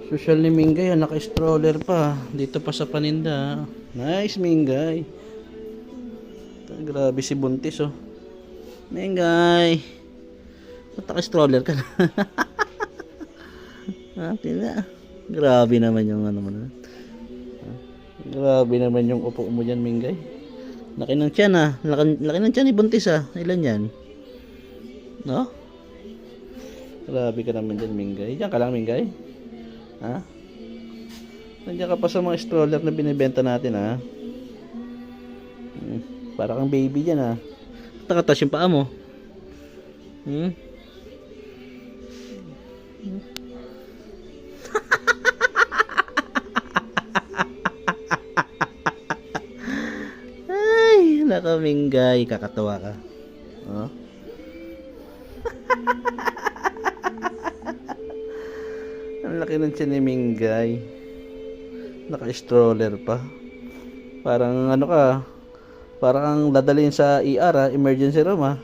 Social ni Mingay, naka-stroller pa. Dito pa sa paninda. Nice, Mingay. Grabe si Buntis, oh. Mingay. Ba't naka-stroller ka na? Atin na. Grabe naman yung ano mo na. Grabe naman yung upo mo dyan, Mingay. Laki ng tiyan, ah. Laki ng tiyan ni Buntis, ah. Ilan yan? No? Grabe ka naman dyan, Mingay. Diyan ka lang, Mingay. Ha? Nandiyan ka pa sa mga stroller na binibenta natin, ha? Para kang baby dyan, ha? Takatas yung paa mo. Ay, nakamingay. Kakatawa ka. Oh? Ang laki ng tiyan ni Mingay. Naka-stroller pa. Parang ano ka, parang dadalhin sa ER, emergency room, ha.